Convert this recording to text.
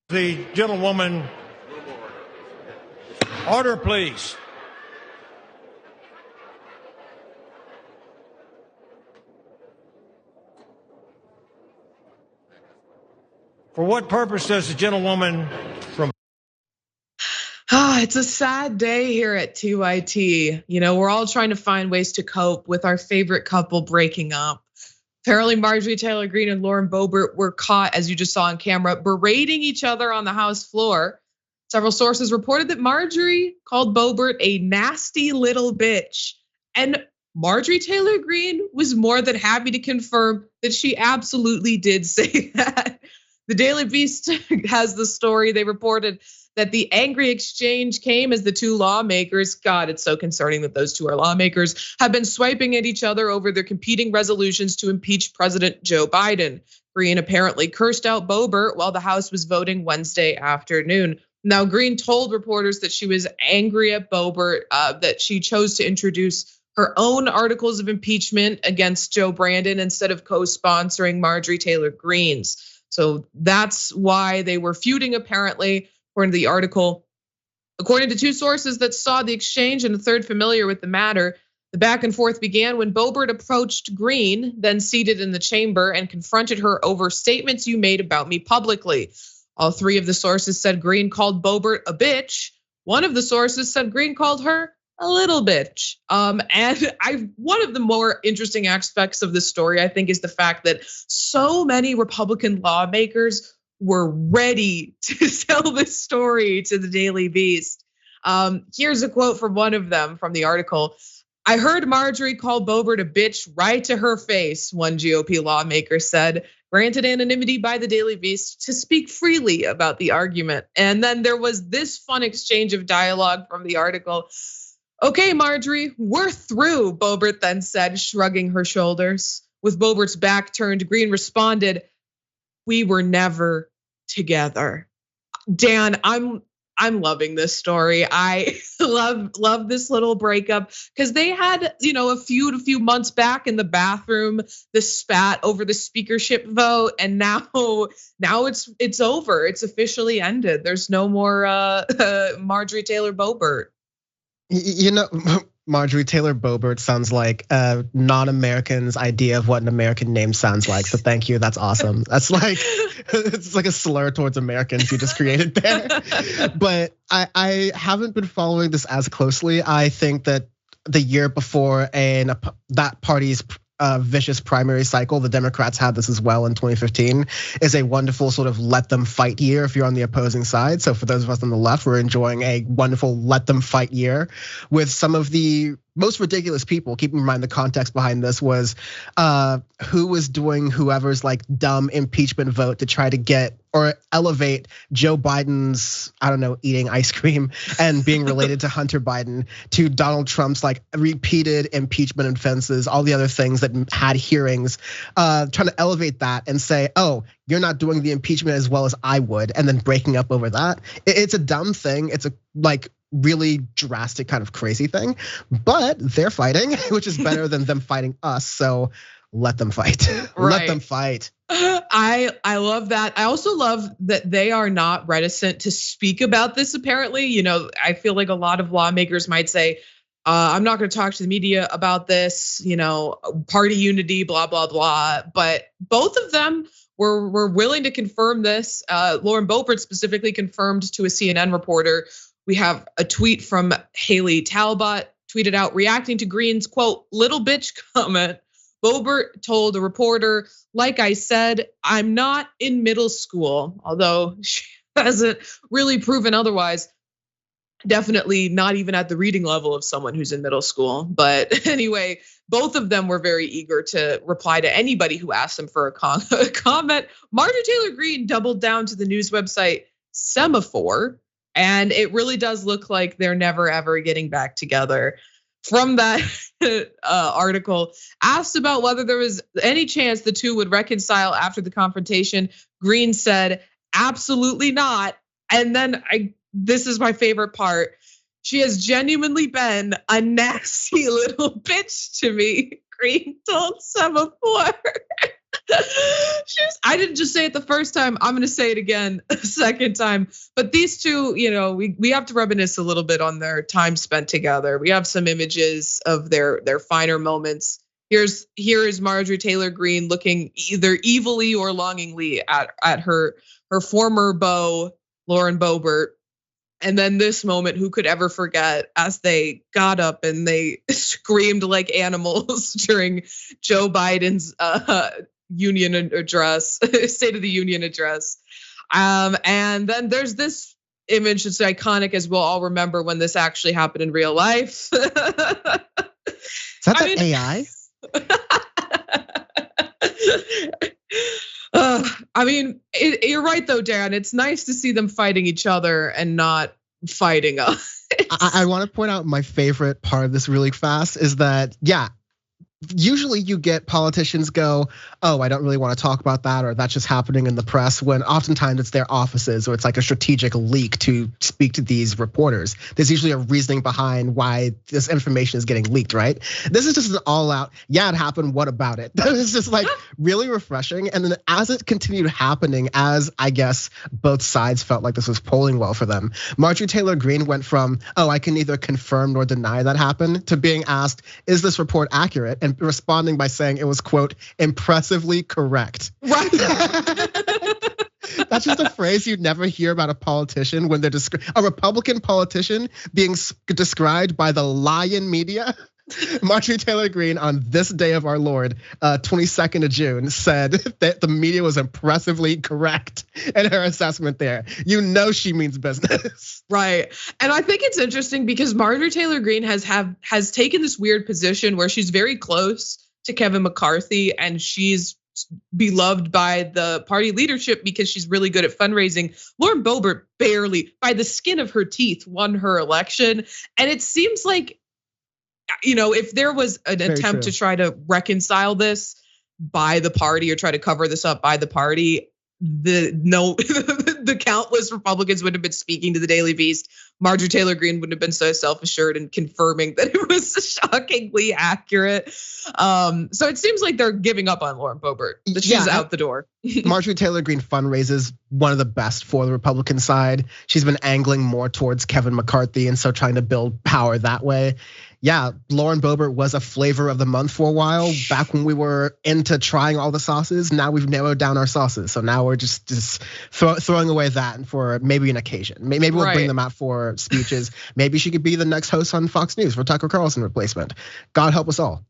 The gentlewoman, order please. For what purpose does the gentlewoman from... It's a sad day here at TYT. You know, we're all trying to find ways to cope with our favorite couple breaking up. Apparently, Marjorie Taylor Greene and Lauren Boebert were caught, as you just saw on camera, berating each other on the House floor. Several sources reported that Marjorie called Boebert a nasty little bitch. And Marjorie Taylor Greene was more than happy to confirm that she absolutely did say that. The Daily Beast has the story. They reported that the angry exchange came as the two lawmakers, God, it's so concerning that those two are lawmakers, have been swiping at each other over their competing resolutions to impeach President Joe Biden. Greene apparently cursed out Boebert while the House was voting Wednesday afternoon. Now, Greene told reporters that she was angry at Boebert, that she chose to introduce her own articles of impeachment against Joe Brandon instead of co-sponsoring Marjorie Taylor Greene's. So that's why they were feuding, apparently, according to the article. According to two sources that saw the exchange and a third familiar with the matter, the back and forth began when Boebert approached Greene, then seated in the chamber, and confronted her over statements you made about me publicly. All three of the sources said Greene called Boebert a bitch. One of the sources said Greene called her a little bitch. And one of the more interesting aspects of this story, I think, is the fact that so many Republican lawmakers were ready to sell this story to the Daily Beast. Here's a quote from one of them from the article. I heard Marjorie call Boebert a bitch right to her face, one GOP lawmaker said, granted anonymity by the Daily Beast to speak freely about the argument. And then there was this fun exchange of dialogue from the article. Okay, Marjorie, we're through, Boebert then said, shrugging her shoulders. With Boebert's back turned, Greene responded, we were never together. Dan, I'm loving this story. I love this little breakup because they had, a few months back in the bathroom, the spat over the speakership vote, and now it's over. It's officially ended. There's no more Marjorie Taylor Boebert. Marjorie Taylor Boebert sounds like a non-American's idea of what an American name sounds like. So thank you, that's awesome. That's like, it's like a slur towards Americans you just created there. But I haven't been following this as closely. I think that the year before that party's vicious primary cycle, the Democrats had this as well in 2015, is a wonderful sort of let them fight year if you're on the opposing side. So for those of us on the left, we're enjoying a wonderful let them fight year with some of the most ridiculous people. Keep in mind the context behind this was who was doing whoever's like dumb impeachment vote to try to get or elevate Joe Biden's, eating ice cream and being related to Hunter Biden to Donald Trump's like repeated impeachment offenses, all the other things that had hearings, trying to elevate that and say, oh, you're not doing the impeachment as well as I would, and then breaking up over that. It's a dumb thing. It's a really drastic kind of crazy thing, but they're fighting, which is better than them fighting us. So let them fight. Right. Let them fight. I love that. I also love that they are not reticent to speak about this. Apparently, I feel like a lot of lawmakers might say, I'm not going to talk to the media about this, party unity, blah, blah, blah. But both of them were willing to confirm this. Lauren Boebert specifically confirmed to a CNN reporter. We have a tweet from Haley Talbot tweeted out reacting to Greene's quote, little bitch comment. Boebert told a reporter, like I said, I'm not in middle school, although she hasn't really proven otherwise. Definitely not even at the reading level of someone who's in middle school. But anyway, both of them were very eager to reply to anybody who asked them for a comment. Marjorie Taylor Greene doubled down to the news website Semaphore. And it really does look like they're never, ever getting back together. From that article, asked about whether there was any chance the two would reconcile after the confrontation, Greene said, absolutely not. And then this is my favorite part. She has genuinely been a nasty little bitch to me, Greene told Semaphore. I didn't just say it the first time. I'm going to say it again a second time. But these two, we have to reminisce a little bit on their time spent together. We have some images of their finer moments. Here is Marjorie Taylor Greene looking either evilly or longingly at her former beau, Lauren Boebert. And then this moment, who could ever forget, as they got up and they screamed like animals during Joe Biden's union address, State of the Union address. And then there's this image that's iconic, as we'll all remember when this actually happened in real life. Is that the AI? You're right though, Dan. It's nice to see them fighting each other and not fighting us. I want to point out my favorite part of this really fast is that, usually you get politicians go, oh, I don't really want to talk about that, or that's just happening in the press, when oftentimes it's their offices or it's like a strategic leak to speak to these reporters. There's usually a reasoning behind why this information is getting leaked, right? This is just an all out, it happened, what about it? It's just like really refreshing. And then as it continued happening, as I guess both sides felt like this was polling well for them, Marjorie Taylor Greene went from, oh, I can neither confirm nor deny that happened, to being asked, is this report accurate? And responding by saying it was, quote, impressively correct. Right. That's just a phrase you'd never hear about a politician when they're a Republican politician being described by the lion media. Marjorie Taylor Greene on this day of our Lord, 22nd of June, said that the media was impressively correct in her assessment there. She means business. Right. And I think it's interesting because Marjorie Taylor Greene has taken this weird position where she's very close to Kevin McCarthy and she's beloved by the party leadership because she's really good at fundraising. Lauren Boebert barely, by the skin of her teeth, won her election. And it seems like, if there was an attempt to try to reconcile this by the party or try to cover this up by the party, the countless Republicans would have been speaking to the Daily Beast. Marjorie Taylor Greene wouldn't have been so self-assured and confirming that it was shockingly accurate. So it seems like they're giving up on Lauren Boebert. She's out the door. Marjorie Taylor Greene fundraises one of the best for the Republican side. She's been angling more towards Kevin McCarthy and so trying to build power that way. Lauren Boebert was a flavor of the month for a while back when we were into trying all the sauces. Now we've narrowed down our sauces. So now we're just throwing away that for maybe an occasion. Maybe we'll bring them out for speeches. Maybe she could be the next host on Fox News for Tucker Carlson replacement. God help us all.